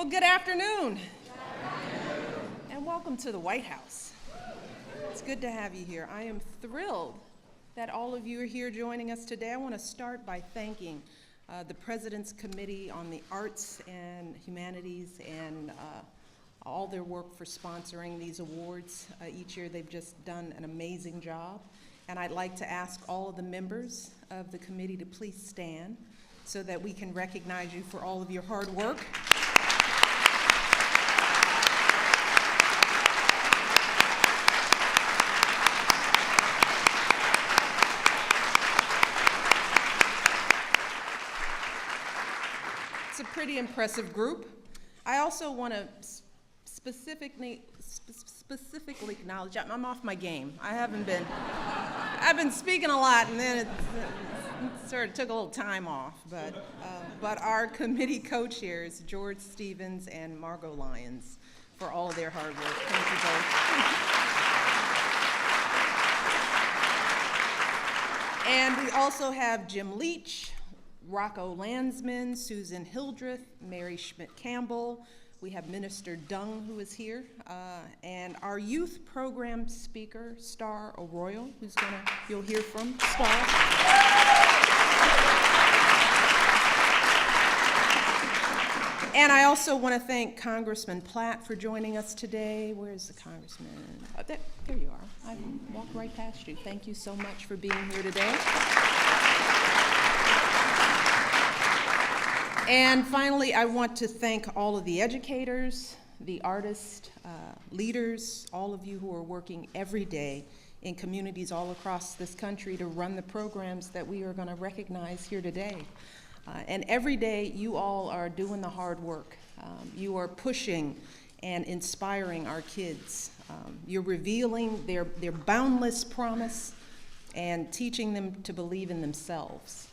Well, good afternoon. And welcome to the White House. It's good to have you here. I am thrilled that all of you are here joining us today. I want to start by thanking the President's Committee on the Arts and Humanities and all their work for sponsoring these awards. Each year they've just done an amazing job. And I'd like to ask all of the members of the committee to please stand so that we can recognize you for all of your hard work. It's a pretty impressive group. I also want to specifically acknowledge, I'm off my game. I've been speaking a lot, and then it sort of took a little time off. But our committee co-chairs, George Stevens and Margot Lyons, for all of their hard work. Thank you both. And we also have Jim Leach, Rocco Landsman, Susan Hildreth, Mary Schmidt-Campbell. We have Minister Dung, who is here, and our youth program speaker, Star Arroyo, you'll hear from Star. And I also want to thank Congressman Platt for joining us today. Where's the congressman? Oh, there you are. I walked right past you. Thank you so much for being here today. And finally, I want to thank all of the educators, the artists, leaders, all of you who are working every day in communities all across this country to run the programs that we are going to recognize here today. And every day, you all are doing the hard work. You are pushing and inspiring our kids. You're revealing their boundless promise and teaching them to believe in themselves.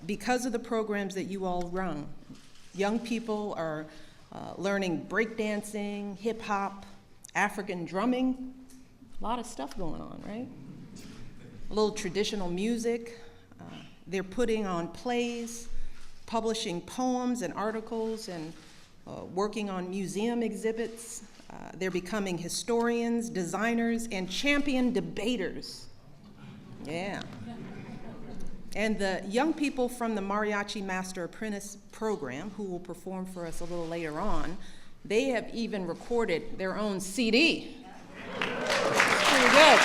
Because of the programs that you all run, young people are learning breakdancing, hip hop, African drumming, a lot of stuff going on, right? A little traditional music. They're putting on plays, publishing poems and articles, and working on museum exhibits. They're becoming historians, designers, and champion debaters. Yeah. And the young people from the Mariachi Master Apprentice program, who will perform for us a little later on, they have even recorded their own CD. It's pretty good.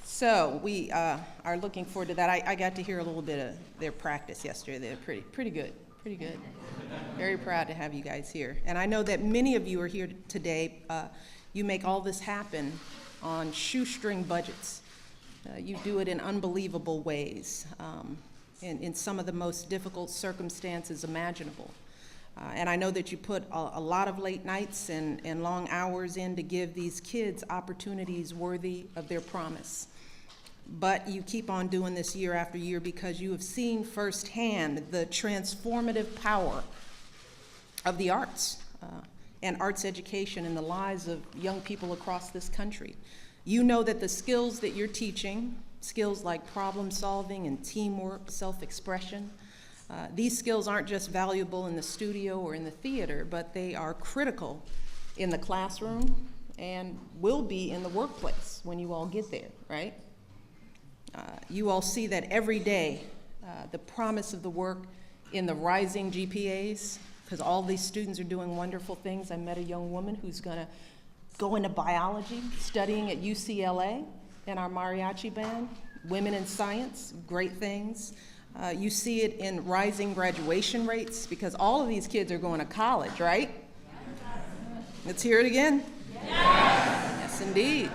So we are looking forward to that. I got to hear a little bit of their practice yesterday. They're pretty good. Very proud to have you guys here. And I know that many of you are here today. You make all this happen on shoestring budgets. You do it in unbelievable ways, in some of the most difficult circumstances imaginable. And I know that you put a lot of late nights and long hours in to give these kids opportunities worthy of their promise. But you keep on doing this year after year because you have seen firsthand the transformative power of the arts. And arts education in the lives of young people across this country. You know that the skills that you're teaching, skills like problem solving and teamwork, self-expression, these skills aren't just valuable in the studio or in the theater, but they are critical in the classroom and will be in the workplace when you all get there, right? You all see that every day, the promise of the work in the rising GPAs, because all these students are doing wonderful things. I met a young woman who's going to go into biology, studying at UCLA in our mariachi band. Women in science, great things. You see it in rising graduation rates because all of these kids are going to college, right? Let's hear it again. Yes, indeed.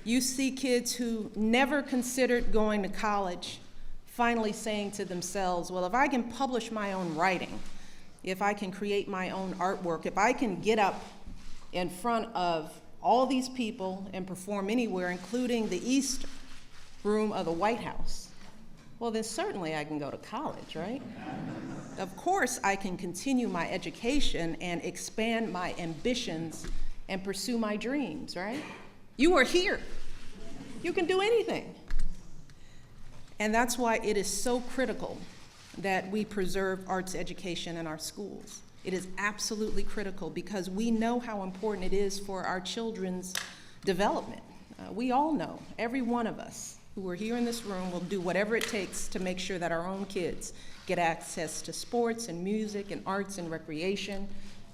You see kids who never considered going to college finally saying to themselves, well, if I can publish my own writing, if I can create my own artwork, if I can get up in front of all these people and perform anywhere, including the East Room of the White House, well, then certainly I can go to college, right? Of course, I can continue my education and expand my ambitions and pursue my dreams, right? You are here. You can do anything. And that's why it is so critical that we preserve arts education in our schools. It is absolutely critical because we know how important it is for our children's development. We all know, every one of us who are here in this room will do whatever it takes to make sure that our own kids get access to sports and music and arts and recreation.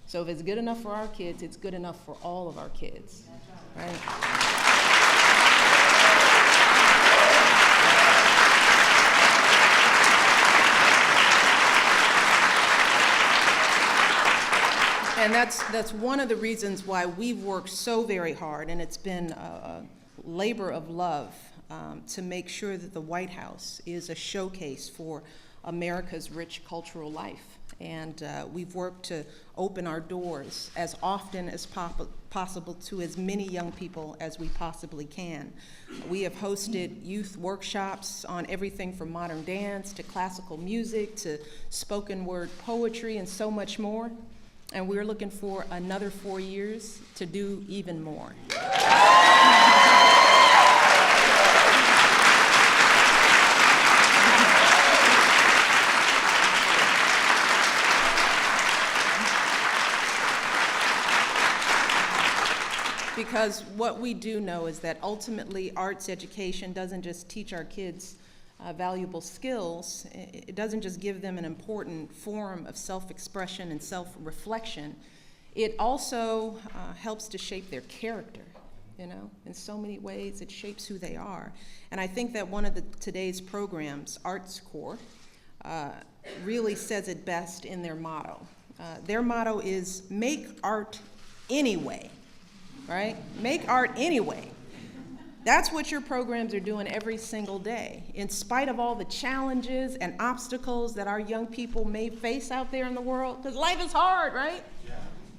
So if it's good enough for our kids, it's good enough for all of our kids, right? And that's one of the reasons why we've worked so very hard, and it's been a labor of love to make sure that the White House is a showcase for America's rich cultural life. And we've worked to open our doors as often as possible to as many young people as we possibly can. We have hosted youth workshops on everything from modern dance to classical music to spoken word poetry and so much more. And we're looking for another 4 years to do even more. Because what we do know is that ultimately arts education doesn't just teach our kids valuable skills. It doesn't just give them an important form of self-expression and self-reflection. It also helps to shape their character, you know, in so many ways. It shapes who they are. And I think that one of today's programs, Arts Corps, really says it best in their motto. Their motto is, make art anyway, right? Make art anyway. That's what your programs are doing every single day. In spite of all the challenges and obstacles that our young people may face out there in the world, because life is hard, right? Yeah.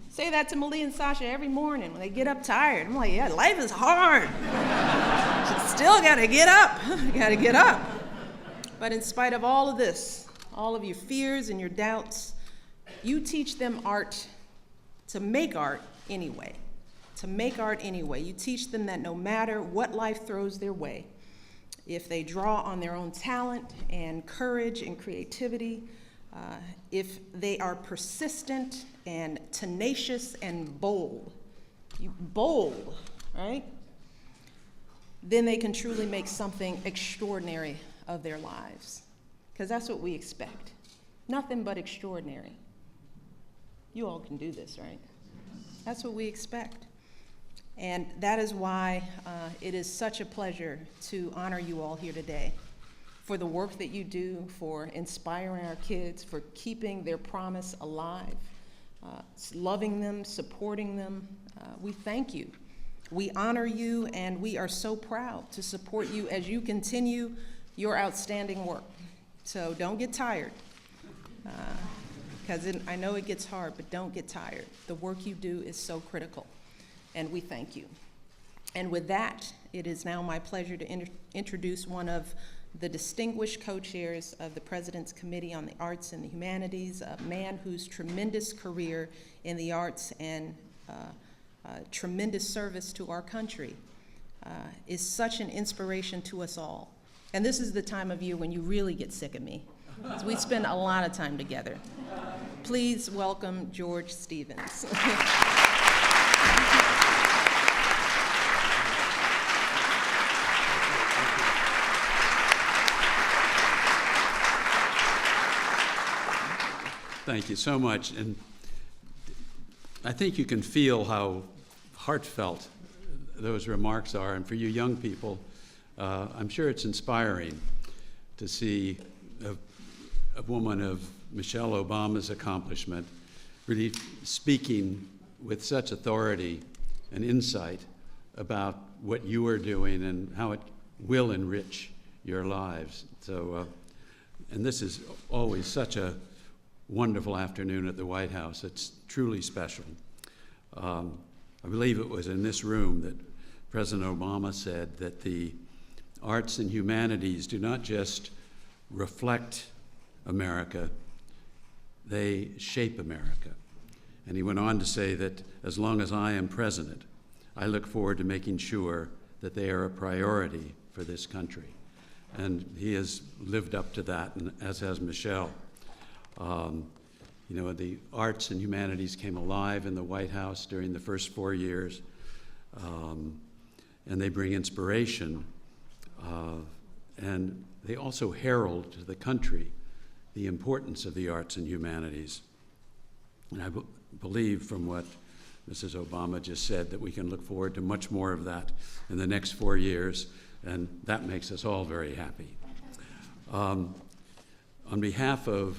Say that to Malia and Sasha every morning when they get up tired. I'm like, yeah, life is hard. Still gotta get up, gotta get up. But in spite of all of this, all of your fears and your doubts, you teach them art to make art anyway. To make art anyway. You teach them that no matter what life throws their way, if they draw on their own talent and courage and creativity, if they are persistent and tenacious and bold, right? Then they can truly make something extraordinary of their lives. Because that's what we expect. Nothing but extraordinary. You all can do this, right? That's what we expect. And that is why it is such a pleasure to honor you all here today for the work that you do, for inspiring our kids, for keeping their promise alive, loving them, supporting them. We thank you. We honor you, and we are so proud to support you as you continue your outstanding work. So don't get tired, because I know it gets hard, but don't get tired. The work you do is so critical. And we thank you. And with that, it is now my pleasure to introduce one of the distinguished co-chairs of the President's Committee on the Arts and the Humanities, a man whose tremendous career in the arts and tremendous service to our country is such an inspiration to us all. And this is the time of year when you really get sick of me, because we spend a lot of time together. Please welcome George Stevens. Thank you so much. And I think you can feel how heartfelt those remarks are. And for you young people, I'm sure it's inspiring to see a woman of Michelle Obama's accomplishment really speaking with such authority and insight about what you are doing and how it will enrich your lives. So, and this is always such a wonderful afternoon at the White House. It's truly special. I believe it was in this room that President Obama said that the arts and humanities do not just reflect America, they shape America. And he went on to say that as long as I am president, I look forward to making sure that they are a priority for this country. and he has lived up to that, and as has Michelle. You know, the arts and humanities came alive in the White House during the first 4 years, and they bring inspiration, and they also herald to the country the importance of the arts and humanities. And I believe from what Mrs. Obama just said that we can look forward to much more of that in the next 4 years, and that makes us all very happy. On behalf of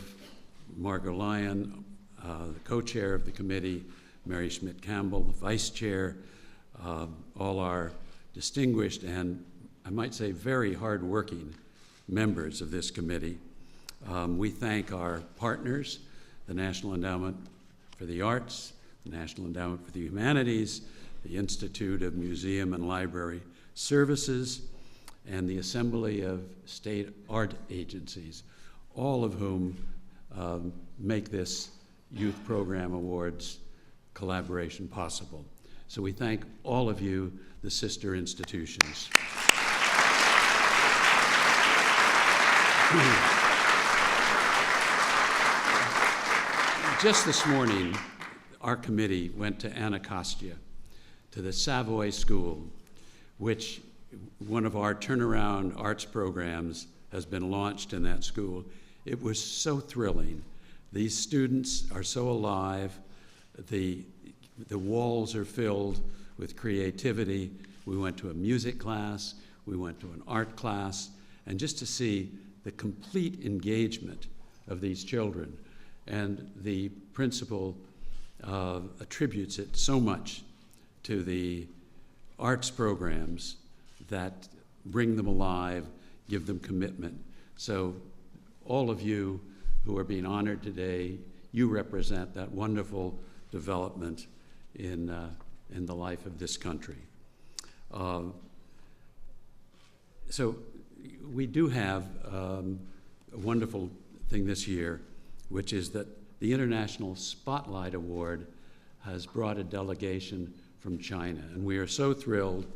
Margot Lyon, the co-chair of the committee, Mary Schmidt-Campbell, the vice chair, all our distinguished and, I might say, very hardworking members of this committee, we thank our partners, the National Endowment for the Arts, the National Endowment for the Humanities, the Institute of Museum and Library Services, and the Assembly of State Art Agencies, all of whom make this Youth Program Awards collaboration possible. So we thank all of you, the sister institutions. Just this morning, our committee went to Anacostia, to the Savoy School, which one of our turnaround arts programs has been launched in that school. It was so thrilling. These students are so alive. The walls are filled with creativity. We went to a music class, we went to an art class, and just to see the complete engagement of these children. And the principal attributes it so much to the arts programs that bring them alive, give them commitment. So all of you who are being honored today, you represent that wonderful development in the life of this country. So we do have a wonderful thing this year, which is that the International Spotlight Award has brought a delegation from China. And we are so thrilled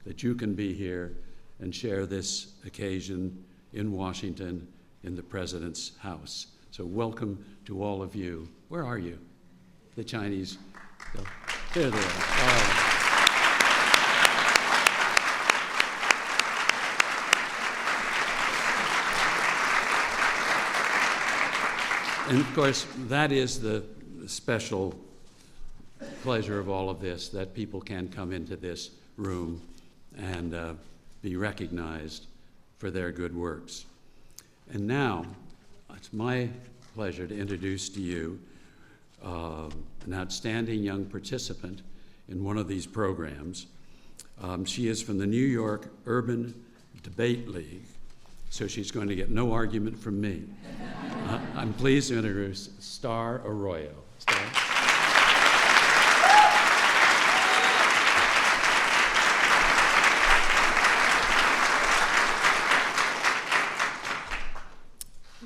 that you can be here and share this occasion in Washington in the President's house. So welcome to all of you. Where are you? The Chinese. There they are. Oh. And of course, that is the special pleasure of all of this, that people can come into this room and be recognized for their good works. And now, it's my pleasure to introduce to you an outstanding young participant in one of these programs. She is from the New York Urban Debate League, so she's going to get no argument from me. I'm pleased to introduce Star Arroyo. Star?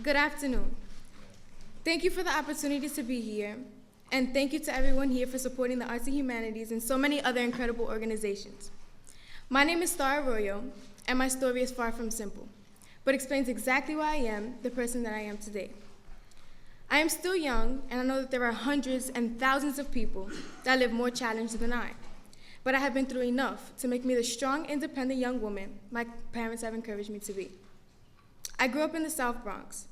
Good afternoon. Thank you for the opportunity to be here, and thank you to everyone here for supporting the arts and humanities and so many other incredible organizations. My name is Star Arroyo, and my story is far from simple, but explains exactly why I am the person that I am today. I am still young, and I know that there are hundreds and thousands of people that live more challenged than I, but I have been through enough to make me the strong, independent young woman my parents have encouraged me to be. I grew up in the South Bronx.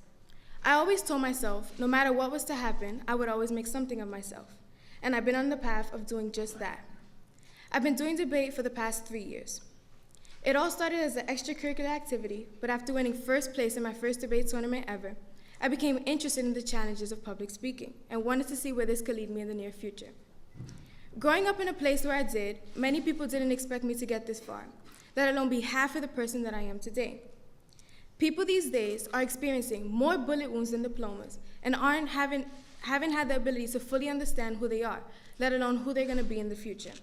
I always told myself, no matter what was to happen, I would always make something of myself, and I've been on the path of doing just that. I've been doing debate for the past 3 years. It all started as an extracurricular activity, but after winning first place in my first debate tournament ever, I became interested in the challenges of public speaking and wanted to see where this could lead me in the near future. Growing up in a place where I did, many people didn't expect me to get this far, let alone be half of the person that I am today. People these days are experiencing more bullet wounds than diplomas and haven't had the ability to fully understand who they are, let alone who they're going to be in the future.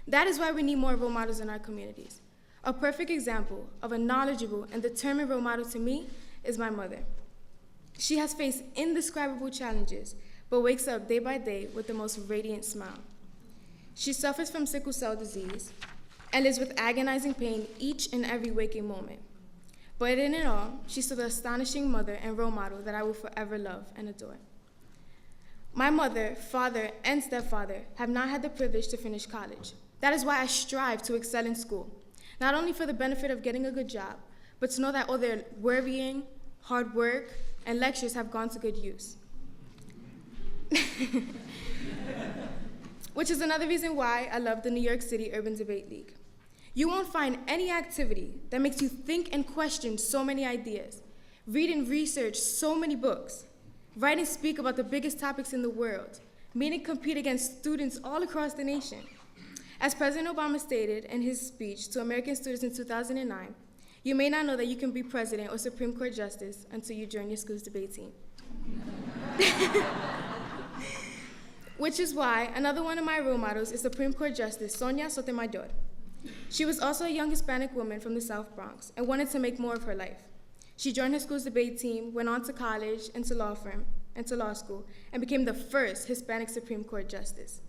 That is why we need more role models in our communities. A perfect example of a knowledgeable and determined role model to me is my mother. She has faced indescribable challenges, but wakes up day by day with the most radiant smile. She suffers from sickle cell disease and lives with agonizing pain each and every waking moment. But in it all, she's still the astonishing mother and role model that I will forever love and adore. My mother, father, and stepfather have not had the privilege to finish college. That is why I strive to excel in school, not only for the benefit of getting a good job, but to know that all their worrying, hard work, and lectures have gone to good use. Which is another reason why I love the New York City Urban Debate League. You won't find any activity that makes you think and question so many ideas, read and research so many books, write and speak about the biggest topics in the world, meet and compete against students all across the nation. As President Obama stated in his speech to American students in 2009, you may not know that you can be president or Supreme Court justice until you join your school's debate team. Which is why another one of my role models is Supreme Court Justice Sonia Sotomayor. She was also a young Hispanic woman from the South Bronx and wanted to make more of her life. She joined her school's debate team, went on to college and to law school, and became the first Hispanic Supreme Court Justice.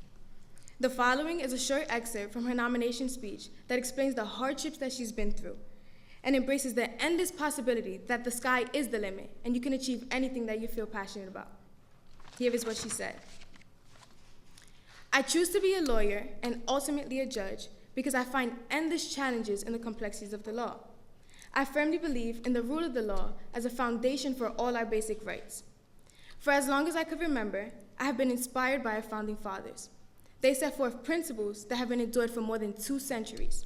The following is a short excerpt from her nomination speech that explains the hardships that she's been through and embraces the endless possibility that the sky is the limit and you can achieve anything that you feel passionate about. Here is what she said. I choose to be a lawyer and ultimately a judge because I find endless challenges in the complexities of the law. I firmly believe in the rule of the law as a foundation for all our basic rights. For as long as I could remember, I have been inspired by our founding fathers. They set forth principles that have been endured for more than 2 centuries.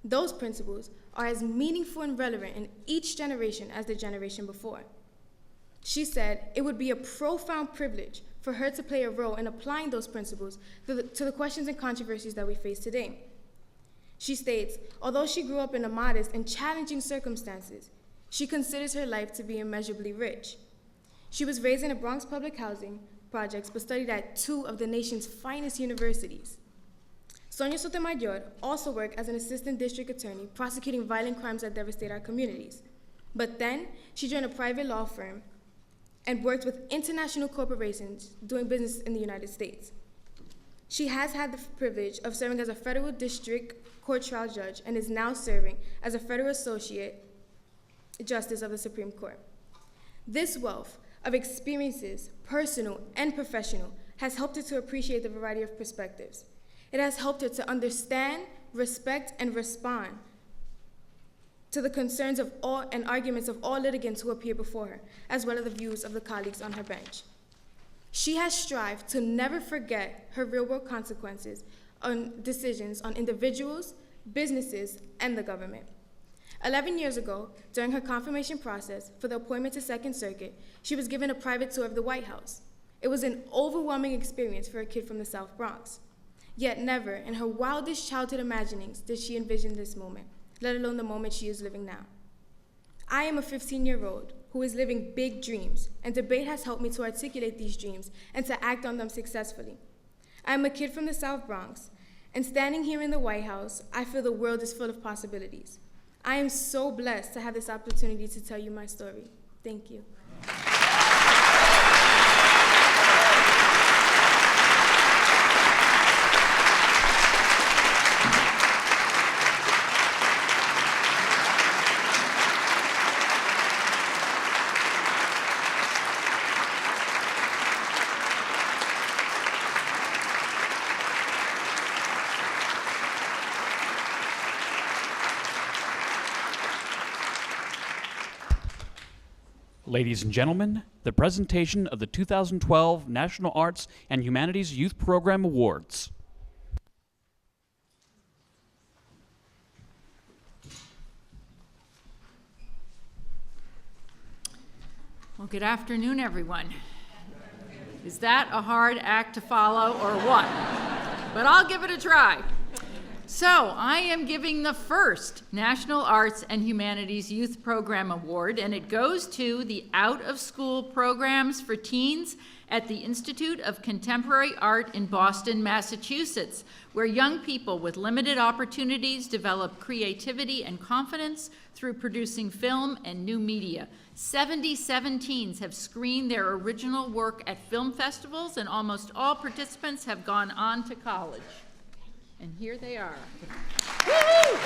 Those principles are as meaningful and relevant in each generation as the generation before. She said it would be a profound privilege for her to play a role in applying those principles to the questions and controversies that we face today. She states, although she grew up in a modest and challenging circumstances, she considers her life to be immeasurably rich. She was raised in a Bronx public housing projects, but studied at 2 of the nation's finest universities. Sonia Sotomayor also worked as an assistant district attorney prosecuting violent crimes that devastate our communities. But then she joined a private law firm and worked with international corporations doing business in the United States. She has had the privilege of serving as a federal district court trial judge and is now serving as a federal associate justice of the Supreme Court. This wealth of experiences, personal and professional, has helped her to appreciate the variety of perspectives. It has helped her to understand, respect, and respond to the concerns of all and arguments of all litigants who appear before her, as well as the views of the colleagues on her bench. She has strived to never forget her real-world consequences on decisions on individuals, businesses, and the government. 11 years ago, during her confirmation process for the appointment to Second Circuit, she was given a private tour of the White House. It was an overwhelming experience for a kid from the South Bronx. Yet never, in her wildest childhood imaginings, did she envision this moment, let alone the moment she is living now. I am a 15-year-old who is living big dreams, and debate has helped me to articulate these dreams and to act on them successfully. I am a kid from the South Bronx, and standing here in the White House, I feel the world is full of possibilities. I am so blessed to have this opportunity to tell you my story. Thank you. Ladies and gentlemen, the presentation of the 2012 National Arts and Humanities Youth Program Awards. Well, good afternoon, everyone. Is that a hard act to follow or what? But I'll give it a try. So, I am giving the first National Arts and Humanities Youth Program Award, and it goes to the out-of-school programs for teens at the Institute of Contemporary Art in Boston, Massachusetts, where young people with limited opportunities develop creativity and confidence through producing film and new media. 77 teens have screened their original work at film festivals, and almost all participants have gone on to college. And here they are. Woo-hoo!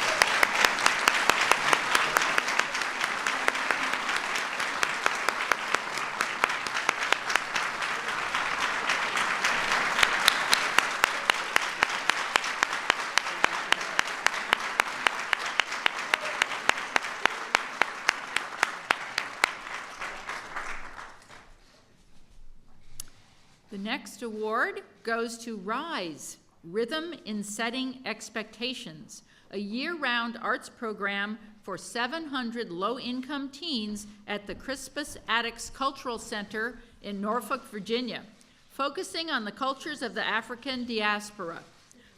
The next award goes to RISE, Rhythm in Setting Expectations, a year-round arts program for 700 low-income teens at the Crispus Attucks Cultural Center in Norfolk, Virginia, focusing on the cultures of the African diaspora.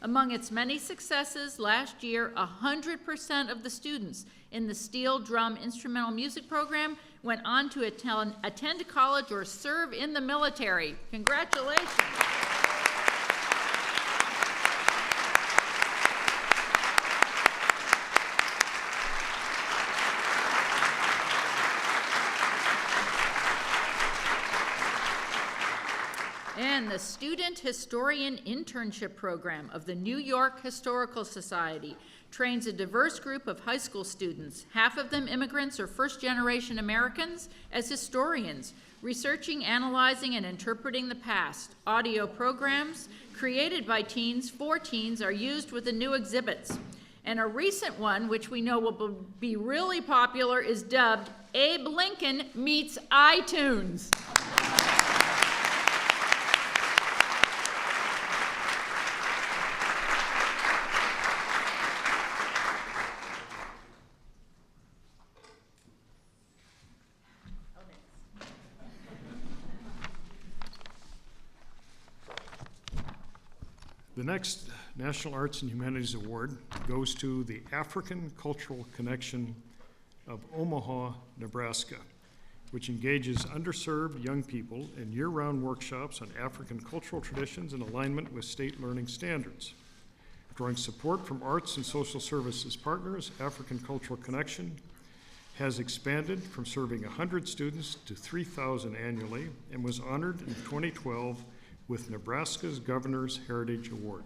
Among its many successes, last year, 100% of the students in the steel drum instrumental music program went on to attend college or serve in the military. Congratulations. And the Student Historian Internship Program of the New York Historical Society trains a diverse group of high school students, half of them immigrants or first-generation Americans, as historians, researching, analyzing, and interpreting the past. Audio programs created by teens for teens are used with the new exhibits. And a recent one, which we know will be really popular, is dubbed Abe Lincoln Meets iTunes. The next National Arts and Humanities Award goes to the African Cultural Connection of Omaha, Nebraska, which engages underserved young people in year-round workshops on African cultural traditions in alignment with state learning standards. Drawing support from arts and social services partners, African Cultural Connection has expanded from serving 100 students to 3,000 annually and was honored in 2012 with Nebraska's Governor's Heritage Award.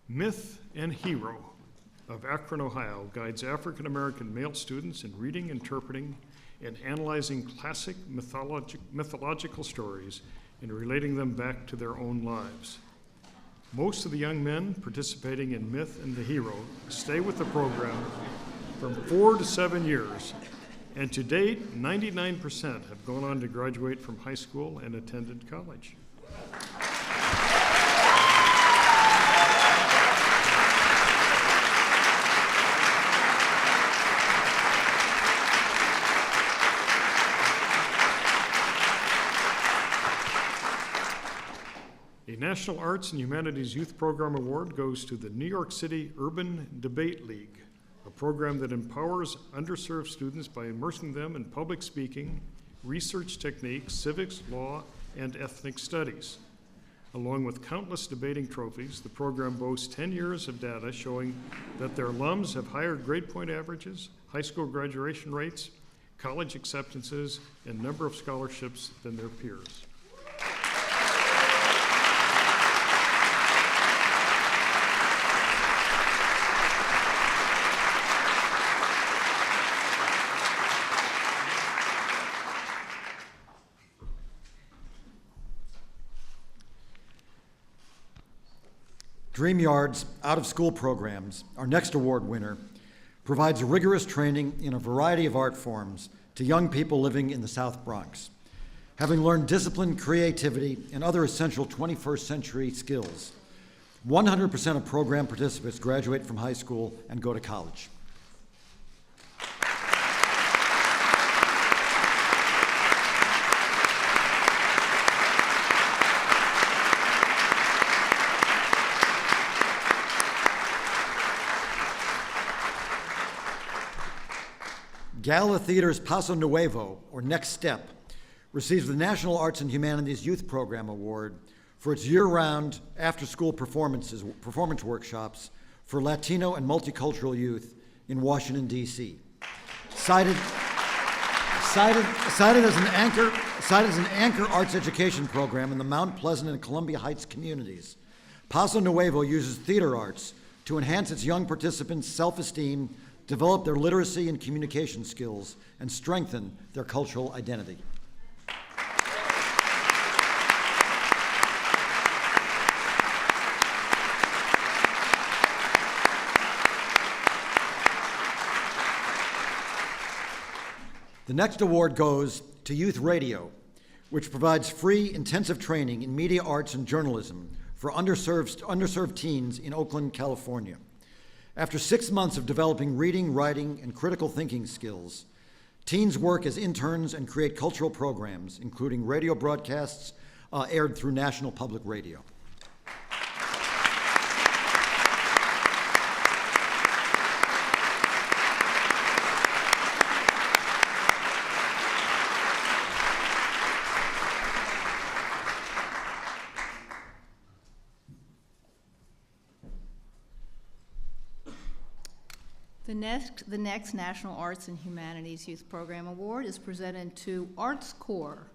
Myth and Hero of Akron, Ohio guides African American male students in reading, interpreting, and analyzing classic mythological stories and relating them back to their own lives. Most of the young men participating in Myth and the Hero stay with the program from 4 to 7 years, and to date, 99% have gone on to graduate from high school and attended college. A National Arts and Humanities Youth Program Award goes to the New York City Urban Debate League, a program that empowers underserved students by immersing them in public speaking, research techniques, civics, law, and ethnic studies. Along with countless debating trophies, the program boasts 10 years of data showing that their alums have higher grade point averages, high school graduation rates, college acceptances, and number of scholarships than their peers. DreamYard's out-of-school programs, our next award winner, provides rigorous training in a variety of art forms to young people living in the South Bronx. Having learned discipline, creativity, and other essential 21st century skills, 100% of program participants graduate from high school and go to college. Gala Theater's Paso Nuevo, or Next Step, receives the National Arts and Humanities Youth Program Award for its year-round after-school performance workshops for Latino and multicultural youth in Washington, D.C. Cited as an anchor arts education program in the Mount Pleasant and Columbia Heights communities, Paso Nuevo uses theater arts to enhance its young participants' self-esteem, develop their literacy and communication skills, and strengthen their cultural identity. The next award goes to Youth Radio, which provides free intensive training in media arts and journalism for underserved teens in Oakland, California. After 6 months of developing reading, writing, and critical thinking skills, teens work as interns and create cultural programs, including radio broadcasts aired through National Public Radio. The next National Arts and Humanities Youth Program Award is presented to Arts Corps,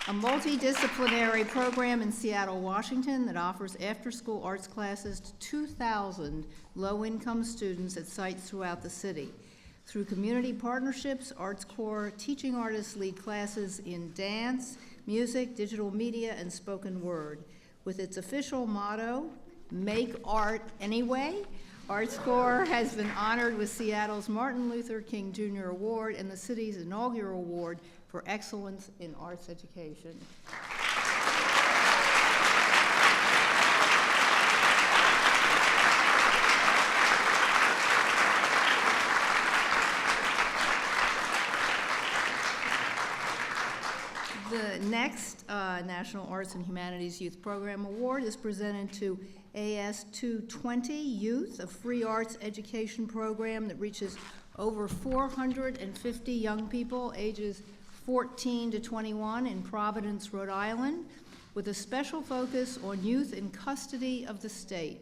a multidisciplinary program in Seattle, Washington that offers after-school arts classes to 2,000 low-income students at sites throughout the city. Through community partnerships, Arts Corps teaching artists lead classes in dance, music, digital media, and spoken word. With its official motto, "Make Art Anyway," Arts Corps has been honored with Seattle's Martin Luther King Jr. Award and the city's inaugural award for excellence in arts education. The next National Arts and Humanities Youth Program Award is presented to AS 220 Youth, a free arts education program that reaches over 450 young people ages 14 to 21 in Providence, Rhode Island, with a special focus on youth in custody of the state.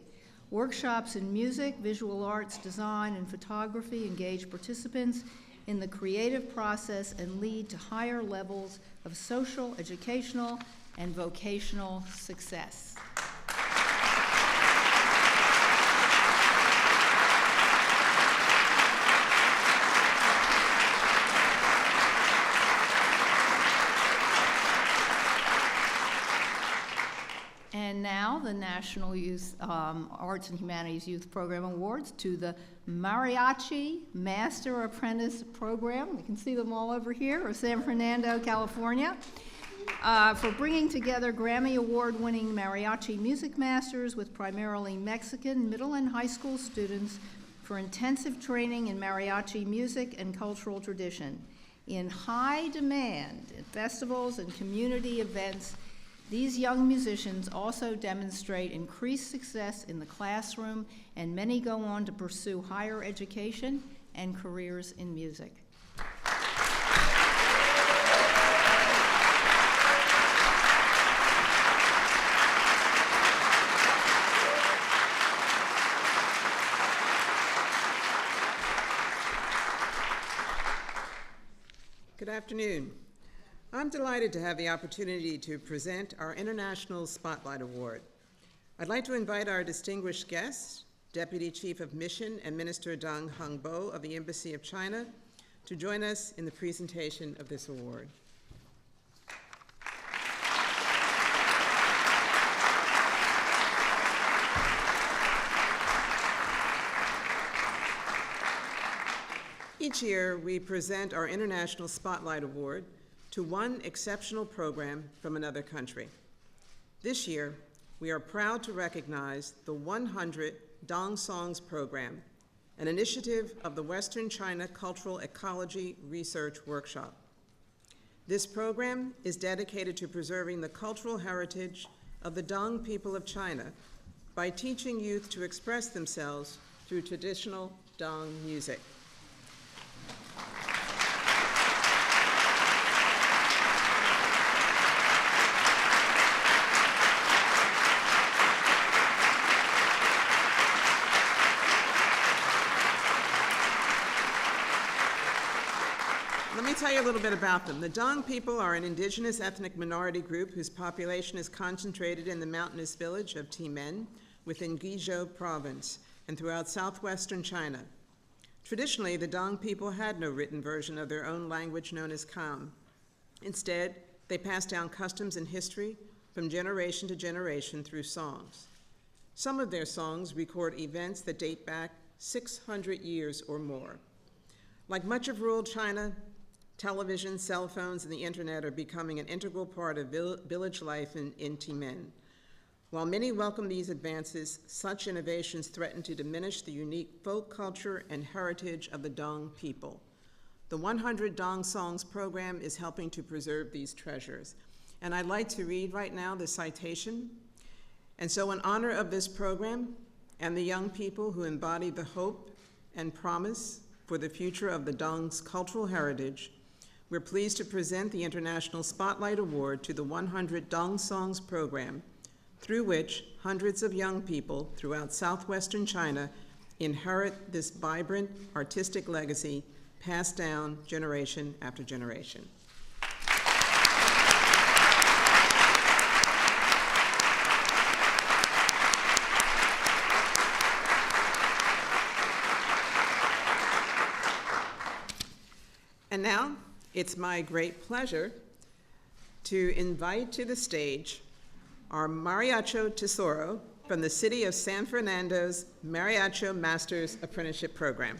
Workshops in music, visual arts, design, and photography engage participants in the creative process and lead to higher levels of social, educational, and vocational success. And now the National Youth Arts and Humanities Youth Program Awards to the Mariachi Master Apprentice Program. You can see them all over here, of San Fernando, California, for bringing together Grammy Award-winning mariachi music masters with primarily Mexican middle and high school students for intensive training in mariachi music and cultural tradition. In high demand at festivals and community events, these young musicians also demonstrate increased success in the classroom, and many go on to pursue higher education and careers in music. Good afternoon. I'm delighted to have the opportunity to present our International Spotlight Award. I'd like to invite our distinguished guest, Deputy Chief of Mission and Minister Dong Hongbo of the Embassy of China, to join us in the presentation of this award. Each year, we present our International Spotlight Award to one exceptional program from another country. This year, we are proud to recognize the 100 Dong Songs Program, an initiative of the Western China Cultural Ecology Research Workshop. This program is dedicated to preserving the cultural heritage of the Dong people of China by teaching youth to express themselves through traditional Dong music. Let me tell you a little bit about them. The Dong people are an indigenous ethnic minority group whose population is concentrated in the mountainous village of Timen within Guizhou province and throughout southwestern China. Traditionally, the Dong people had no written version of their own language known as Kam. Instead, they passed down customs and history from generation to generation through songs. Some of their songs record events that date back 600 years or more. Like much of rural China, television, cell phones, and the internet are becoming an integral part of village life in Timen. While many welcome these advances, such innovations threaten to diminish the unique folk culture and heritage of the Dong people. The 100 Dong Songs program is helping to preserve these treasures. And I'd like to read right now the citation. And so in honor of this program and the young people who embody the hope and promise for the future of the Dong's cultural heritage, we're pleased to present the International Spotlight Award to the 100 Dong Songs program, through which hundreds of young people throughout southwestern China inherit this vibrant artistic legacy passed down generation after generation. And now, it's my great pleasure to invite to the stage our Mariacho Tesoro from the City of San Fernando's Mariacho Masters Apprenticeship Program.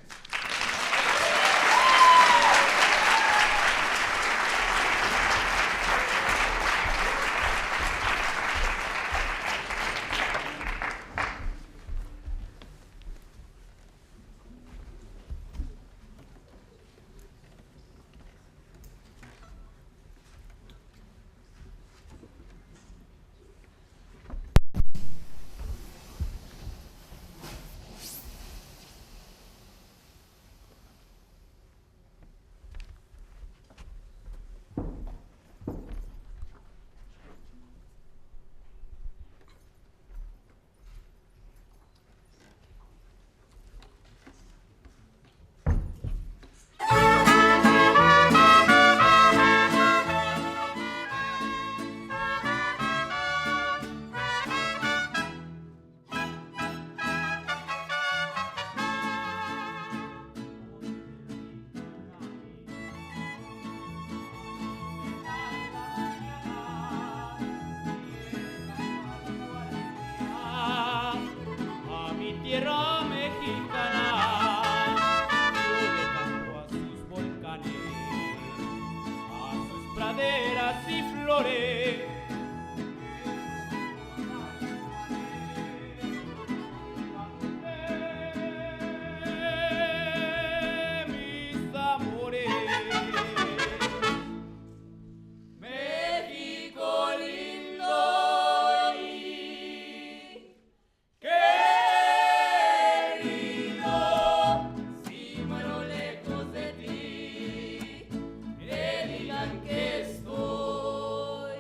Tierra mexicana, yo le canto a sus volcanes, a sus praderas y flores. Mis amores, México lindo y si muero lejos de ti, que digan que estoy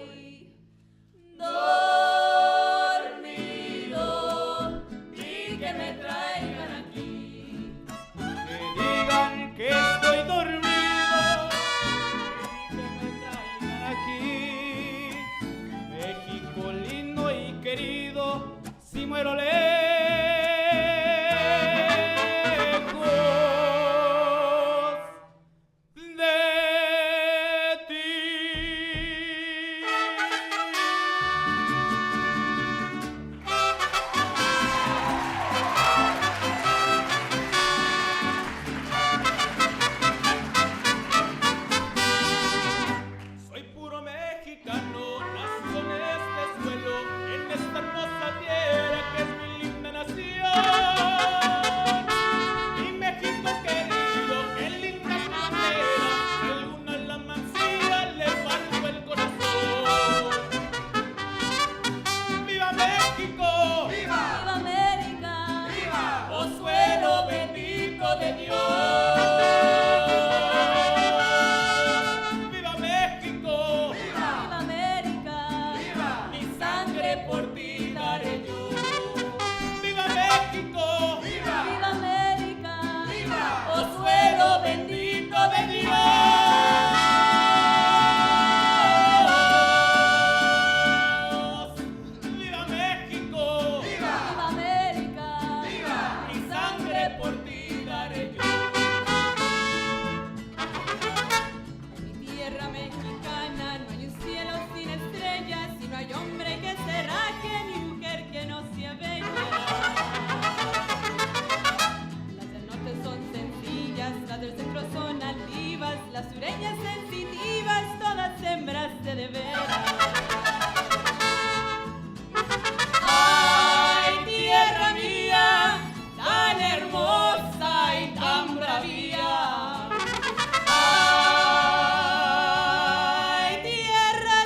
las sureñas sensitivas todas sembraste de veras. Ay, tierra mía, tan hermosa y tan bravía. Ay, tierra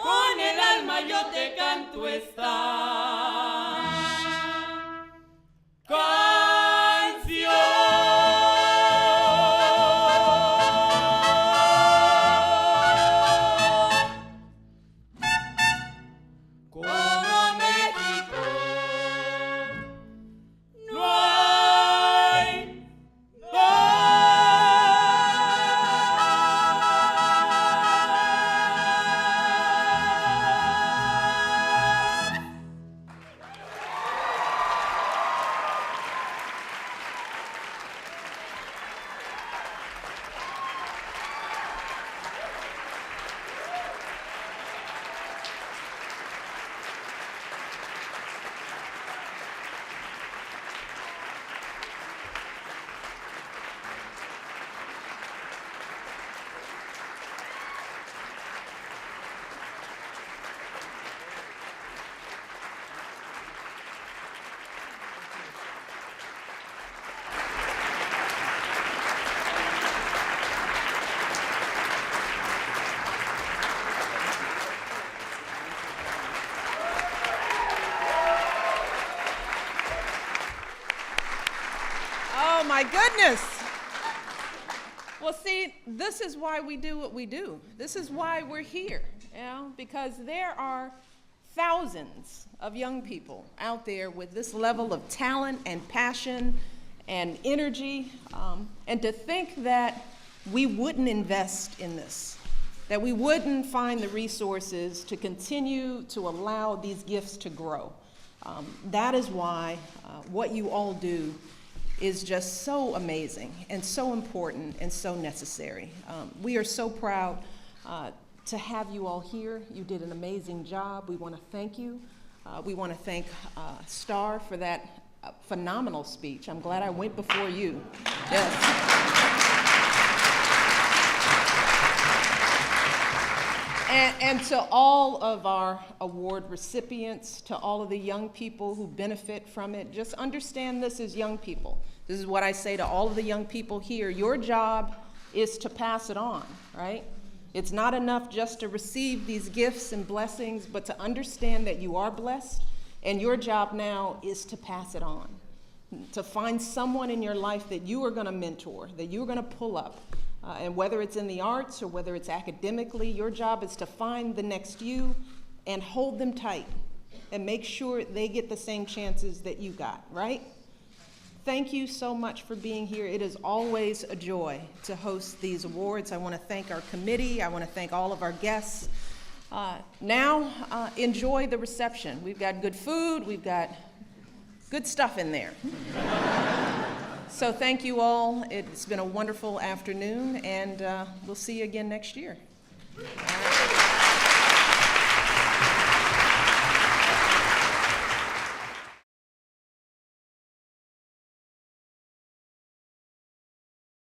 con el alma yo te canto esta canción. Como México no hay Oh, my goodness. Well, see, this is why we do what we do. This is why we're here, you know, because there are thousands of young people out there with this level of talent and passion and energy, and to think that we wouldn't invest in this, that we wouldn't find the resources to continue to allow these gifts to grow. That is why what you all do is just so amazing and so important and so necessary. We are so proud to have you all here. You did an amazing job. We want to thank you. We want to thank Star for that phenomenal speech. I'm glad I went before you. Yes. And to all of our award recipients, to all of the young people who benefit from it, just understand this as young people. This is what I say to all of the young people here. Your job is to pass it on, right? It's not enough just to receive these gifts and blessings, but to understand that you are blessed, and your job now is to pass it on. To find someone in your life that you are going to mentor, that you are going to pull up. And whether it's in the arts or whether it's academically, your job is to find the next you and hold them tight and make sure they get the same chances that you got, right? Thank you so much for being here. It is always a joy to host these awards. I want to thank our committee. I want to thank all of our guests. Now, enjoy the reception. We've got good food. We've got good stuff in there. So thank you all. It's been a wonderful afternoon, and we'll see you again next year. All right.